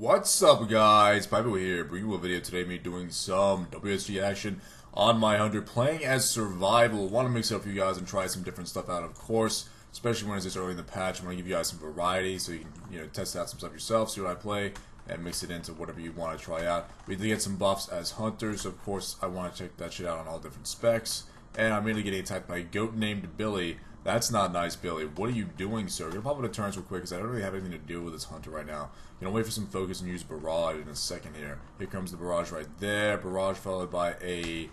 What's up, guys? Piper here, bringing you a video today. Me doing some WSG action on my Hunter, playing as survival. Want to mix it up for you guys and try some different stuff out, of course. Especially when it's this early in the patch, I want to give you guys some variety so you can, test out some stuff yourself, see what I play, and mix it into whatever you want to try out. We did get some buffs as hunters, so of course I want to check that shit out on all different specs. And I'm really getting attacked by a goat named Billy. That's not nice, Billy. What are you doing, sir? Gonna pop into turns real quick because I don't really have anything to do with this hunter right now. Gonna wait for some focus and use barrage in a second here. Here comes the barrage right there. Barrage followed by a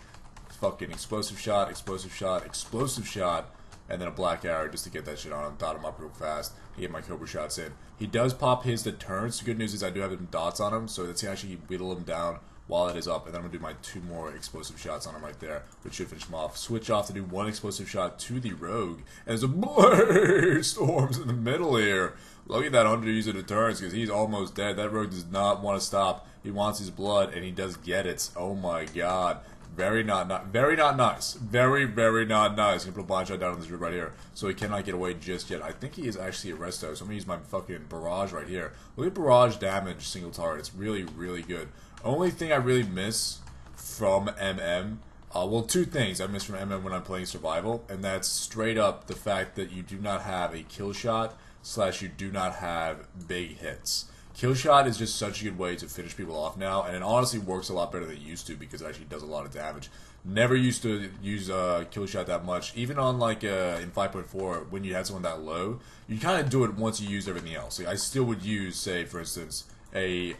fucking explosive shot, explosive shot, explosive shot, and then a black arrow just to get that shit on him. Dot him up real fast. Get my Cobra shots in. He does pop his to turns. The good news is I do have some dots on him, so let's actually whittle him down while it is up, and then I'm going to do my 2 more explosive shots on him right there, which should finish him off. Switch off to do 1 explosive shot to the rogue, and there's a blur storms in the middle here. Look at that hunter use it at turns, because he's almost dead. That rogue does not want to stop. He wants his blood, and he does get it. Oh my god. Very not nice. Very not nice. Very not nice. I'm going to put a blind shot down on this dude right here, so he cannot get away just yet. I think he is actually a resto, so I'm going to use my fucking barrage right here. Look at barrage damage, single target. It's really good. Only thing I really miss from MM, well, 2 things I miss from MM when I'm playing survival, and that's straight up the fact that you do not have a kill shot / you do not have big hits. Kill shot is just such a good way to finish people off now, and it honestly works a lot better than it used to because it actually does a lot of damage. Never used to use kill shot that much, even on like in 5.4 when you had someone that low, you kind of do it once you use everything else. Like, I still would use, say, for instance, a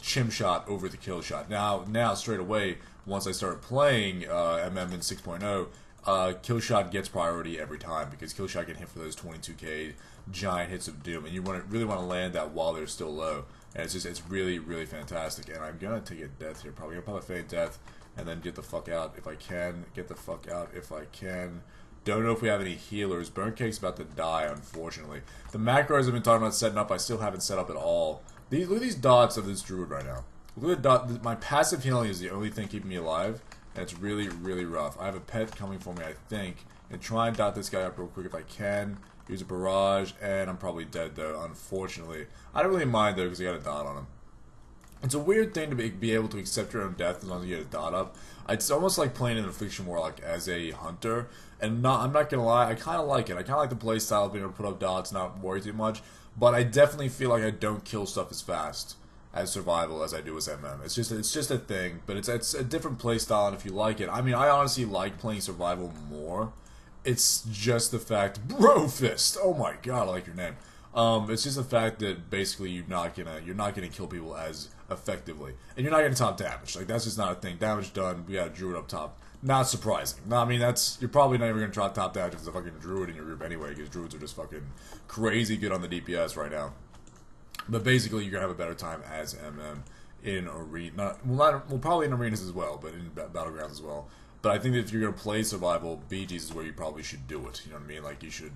chim shot over the kill shot. Now straight away, once I started playing MM in 6.0, kill shot gets priority every time because kill shot can hit for those 22k giant hits of doom, and you really want to land that while they're still low. And it's really fantastic. And I'm gonna take a death here. Probably gonna pop a faint death and then get the fuck out if I can. Get the fuck out if I can. Don't know if we have any healers. Burn Cake's about to die, unfortunately. The macros I've been talking about setting up, I still haven't set up at all. Look at these dots of this druid right now. Look at the dot. My passive healing is the only thing keeping me alive, and it's really rough. I have a pet coming for me, I think, and try and dot this guy up real quick if I can. Use a barrage, and I'm probably dead though, unfortunately. I don't really mind though because I got a dot on him. It's a weird thing to be able to accept your own death as long as you get a dot up. It's almost like playing an Affliction Warlock as a hunter, and I'm not gonna lie, I kind of like it. I kind of like the playstyle of being able to put up dots, not worry too much. But I definitely feel like I don't kill stuff as fast as survival as I do as MM. It's just a thing, but it's a different playstyle, and if you like it, I mean, I honestly like playing survival more. It's just the fact, Brofist. Oh my god, I like your name. It's just the fact that basically you're not gonna kill people as effectively, and you're not gonna top damage. Like, that's just not a thing. Damage done. We got a druid up top. Not surprising. No, I mean, you're probably not even gonna try top damage if there's a fucking druid in your group anyway, because druids are just fucking crazy good on the DPS right now. But basically, you're gonna have a better time as MM in arena. Well, probably in arenas as well, but in battlegrounds as well. But I think that if you're gonna play survival, BGs is where you probably should do it. You know what I mean? Like, you should.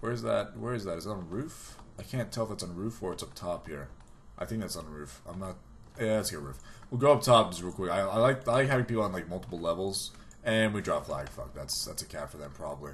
Where's that? Where is that? Is it on a roof? I can't tell if it's on a roof or it's up top here. I think that's on a roof. I'm not. Yeah, let's get a roof. We'll go up top just real quick. I like having people on like multiple levels, and we drop flag. Fuck, that's a cap for them probably.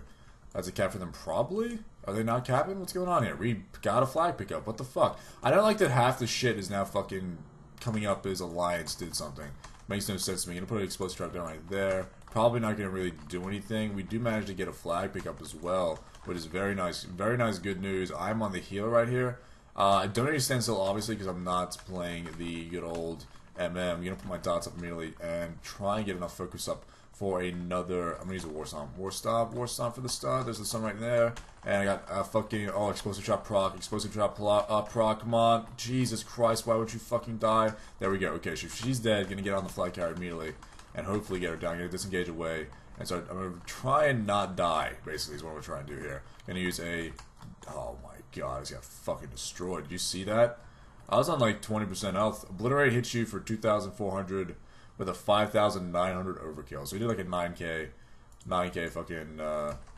That's a cap for them probably. Are they not capping? What's going on here? We got a flag pickup. What the fuck? I don't like that half the shit is now fucking coming up as Alliance did something. Makes no sense to me. I'm gonna put an explosive trap down right there. Probably not gonna really do anything. We do manage to get a flag pickup as well, which is very nice. Very nice, good news. I'm on the heal right here. I don't need to stand still, obviously, because I'm not playing the good old MM. I'm gonna put my dots up immediately and try and get enough focus up for another. I'm gonna use a war stomp. War stomp for the stun. There's the sun right there, and I got a fucking explosive trap proc, explosive trap proc. Come on, Jesus Christ! Why would you fucking die? There we go. Okay, she's dead. Gonna get on the flag carrier immediately, and hopefully get her down. Gonna disengage away, and so I'm gonna try and not die. Basically, is what we're trying to do here. Gonna use a. Oh my god, he's got fucking destroyed. Did you see that? I was on like 20% health. Obliterate hits you for 2,400 with a 5,900 overkill. So he did like a 9k fucking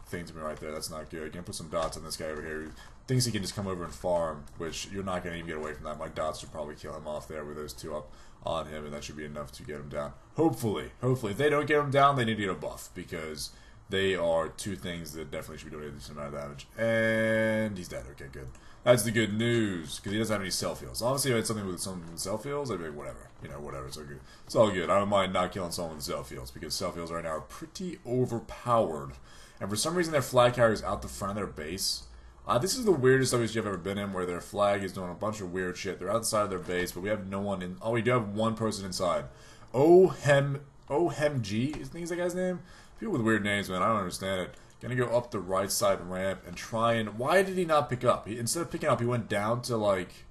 thing to me right there. That's not good. Gonna put some dots on this guy over here who thinks he can just come over and farm, which you're not gonna even get away from that. My dots should probably kill him off there with those 2 up on him, and that should be enough to get him down. Hopefully. If they don't get him down, they need to get a buff, because they are two things that definitely should be doing a decent amount of damage. And he's dead. Okay, good. That's the good news, because he doesn't have any self-heals. Honestly, if I had something with some self-heals, I'd be like, whatever. You know, whatever. It's all good. It's all good. I don't mind not killing someone with self-heals, because self-heals right now are pretty overpowered. And for some reason, their flag carrier is out the front of their base. This is the weirdest WSG I've ever been in, where their flag is doing a bunch of weird shit. They're outside of their base, but we have no one in... Oh, we do have one person inside. Ohemg, I think is that guy's name? People with weird names, man. I don't understand it. Gonna go up the right side ramp and try and... Why did he not pick up? Instead of picking up, he went down to, like...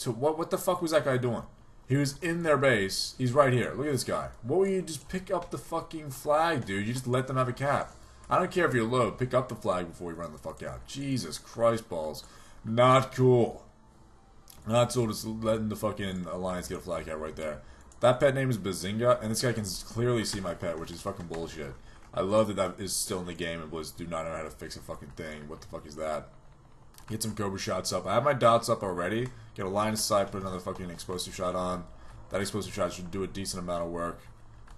What the fuck was that guy doing? He was in their base. He's right here. Look at this guy. What were you... Just pick up the fucking flag, dude. You just let them have a cap. I don't care if you're low. Pick up the flag before you run the fuck out. Jesus Christ balls. Not cool. Not cool just letting the fucking Alliance get a flag out right there. That pet name is Bazinga, and this guy can clearly see my pet, which is fucking bullshit. I love that that is still in the game and Blizz do not know how to fix a fucking thing. What the fuck is that? Get some Cobra shots up. I have my dots up already. Get a line of sight, put another fucking explosive shot on. That explosive shot should do a decent amount of work.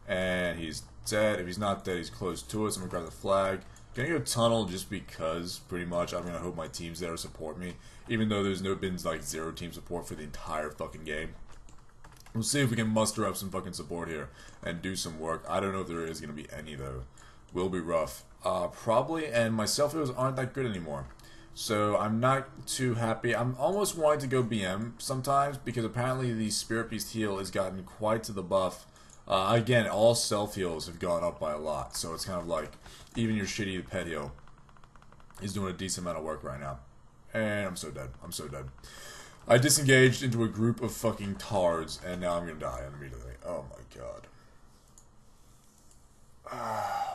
And he's dead. If he's not dead, he's close to us. I'm gonna grab the flag. Gonna go tunnel just because, pretty much. I'm gonna hope my team's there to support me. Even though there's been like 0 team support for the entire fucking game. We'll see if we can muster up some fucking support here and do some work. I don't know if there is gonna be any though. Will be rough. Probably, and my self-heals aren't that good anymore. So I'm not too happy. I'm almost wanting to go BM sometimes because apparently the Spirit Beast heal has gotten quite to the buff. Again, all self-heals have gone up by a lot. So it's kind of like even your shitty pet heal is doing a decent amount of work right now. And I'm so dead. I'm so dead. I disengaged into a group of fucking tards and now I'm gonna die immediately. Oh my god.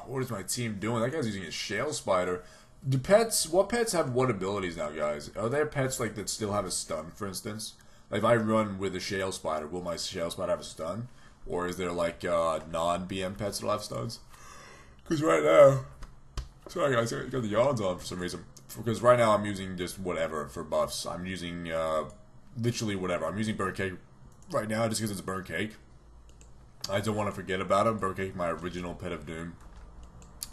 What is my team doing? That guy's using a shale spider. Do pets, what pets have what abilities now, guys? Are there pets like that still have a stun, for instance? Like if I run with a shale spider, will my shale spider have a stun? Or is there like non-BM pets that have stuns? Because right now, sorry guys, I got the yawns on for some reason. Because right now I'm using just whatever for buffs. I'm using literally whatever. I'm using Burnt Cake right now just because it's a Burnt Cake. I don't want to forget about him. Burnt Cake, my original pet of doom.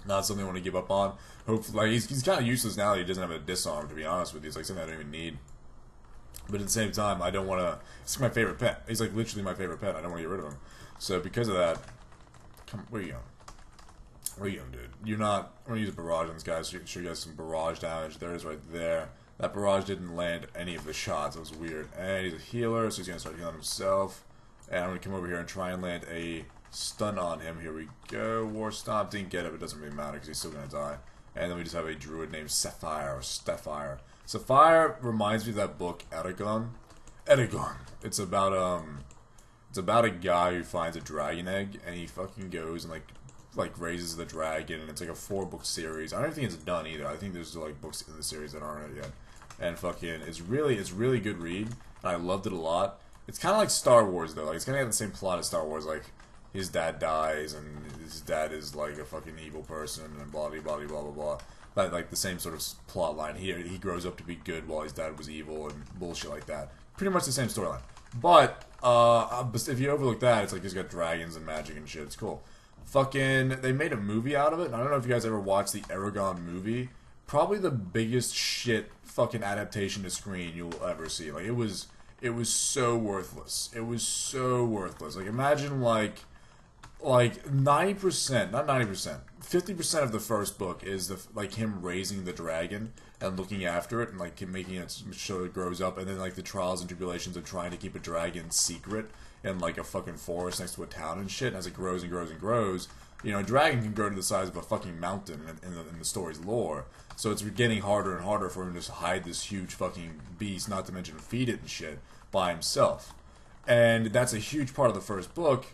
Not something I want to give up on. Hopefully, like, he's kind of useless now that he doesn't have a disarm, to be honest with you. It's like something I don't even need. But at the same time, I don't want to... It's my favorite pet. He's like literally my favorite pet. I don't want to get rid of him. So because of that... Where are you going? Where are you going, dude? You're not... I'm going to use a barrage on this guy so you can show you guys some barrage damage. There it is right there. That barrage didn't land any of the shots. It was weird. And he's a healer, so he's going to start healing himself. And I'm going to come over here and try and land a stun on him. Here we go. War Stomp. Didn't get it, but it doesn't really matter because he's still going to die. And then we just have a druid named Sapphire or Stephire. Sapphire reminds me of that book, Eragon. Eragon. It's about a guy who finds a dragon egg and he fucking goes and like raises the dragon, and it's like a 4-book series. I don't think it's done either. I think there's like books in the series that aren't yet. And fucking it's really good read. And I loved it a lot. It's kind of like Star Wars though. Like it's kind of have the same plot as Star Wars. Like his dad dies and his dad is like a fucking evil person and blah blah blah blah blah blah. But like the same sort of plot line here. He grows up to be good while his dad was evil and bullshit like that. Pretty much the same storyline. But if you overlook that, it's like he's got dragons and magic and shit. It's cool. Fucking, they made a movie out of it. I don't know if you guys ever watched the Eragon movie. Probably the biggest shit fucking adaptation to screen you'll ever see. Like it was so worthless. It was so worthless. Like imagine like 90%, not 90%, 50% of the first book is like him raising the dragon and looking after it and like making it so it grows up, and then like the trials and tribulations of trying to keep a dragon secret in like a fucking forest next to a town and shit. And as it grows and grows and grows, you know, a dragon can grow to the size of a fucking mountain in the story's lore. So it's getting harder and harder for him to hide this huge fucking beast, not to mention feed it and shit, by himself. And that's a huge part of the first book.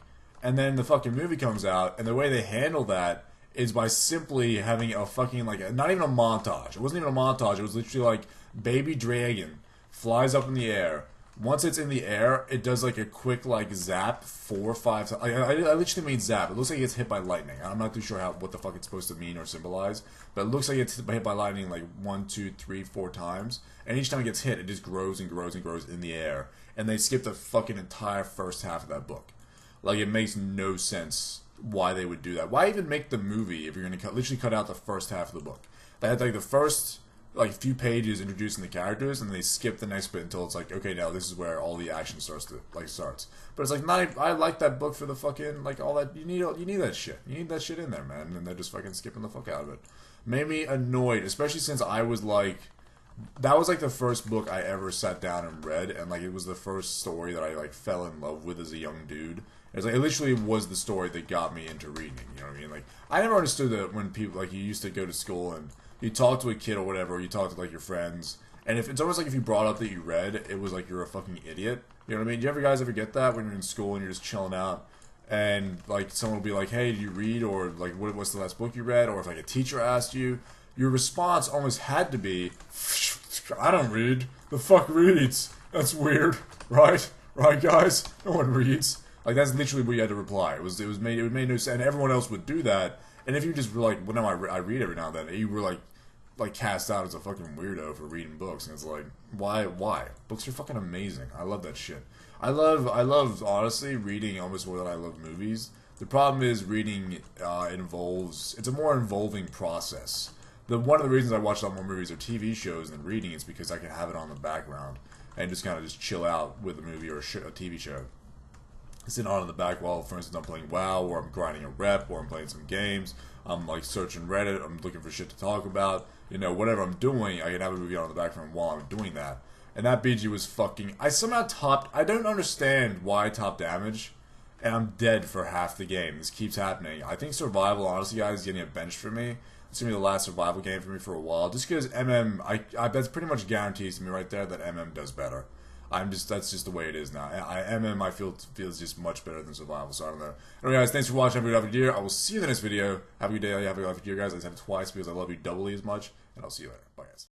And then the fucking movie comes out, and the way they handle that is by simply having a fucking, like, not even a montage. It wasn't even a montage. It was literally like, baby dragon flies up in the air. Once it's in the air, it does like a quick like zap 4 or 5 times. I literally mean zap. It looks like it gets hit by lightning. I'm not too sure what the fuck it's supposed to mean or symbolize, but it looks like it's hit by lightning like 1, 2, 3, 4 times. And each time it gets hit, it just grows and grows and grows in the air. And they skip the fucking entire first half of that book. Like, it makes no sense why they would do that. Why even make the movie if you're going to literally cut out the first half of the book? They had like the first like few pages introducing the characters, and they skip the next bit until it's like, okay, now this is where all the action starts. But it's like, not. I like that book for the fucking like all that. You need that shit. You need that shit in there, man. And they're just fucking skipping the fuck out of it. Made me annoyed, especially since I was like, that was like the first book I ever sat down and read, and like it was the first story that I like fell in love with as a young dude. It's like, it literally was the story that got me into reading. You know what I mean? Like, I never understood that when people like, you used to go to school and you talk to a kid or whatever, or you talk to like your friends, and if it's almost like if you brought up that you read, it was like you're a fucking idiot. You know what I mean? Do you guys ever get that when you're in school and you're just chilling out, and like someone will be like, "Hey, did you read?" Or like, "What's the last book you read?" Or if like a teacher asked you, your response almost had to be, "I don't read. The fuck reads? That's weird, right? Right, guys? No one reads." Like, that's literally what you had to reply. It made no sense, and everyone else would do that. And if you just were like, "Well, no, I read every now and then," you were like cast out as a fucking weirdo for reading books, and it's like, why? Books are fucking amazing. I love that shit. I love honestly reading almost more than I love movies. The problem is reading it's a more involving process. One of the reasons I watch a lot more movies or TV shows than reading is because I can have it on the background and just kind of just chill out with a movie or a TV show. Sitting on in the back while, for instance, I'm playing WoW, or I'm grinding a rep, or I'm playing some games. I'm like searching Reddit. I'm looking for shit to talk about. You know, whatever I'm doing, I can have a movie on in the background while I'm doing that. And that BG was fucking. I somehow topped. I don't understand why I topped damage, and I'm dead for half the game. This keeps happening. I think survival, honestly, guys, is getting a bench for me. It's gonna be the last survival game for me for a while, just because MM. That's pretty much guarantees to me right there that MM does better. That's just the way it is now. MM, I feel feels just much better than survival, so I don't know. Anyway, guys, thanks for watching. Have a good year. I will see you in the next video. Have a good day. Have a good year, guys. I said it twice because I love you doubly as much, and I'll see you later. Bye, guys.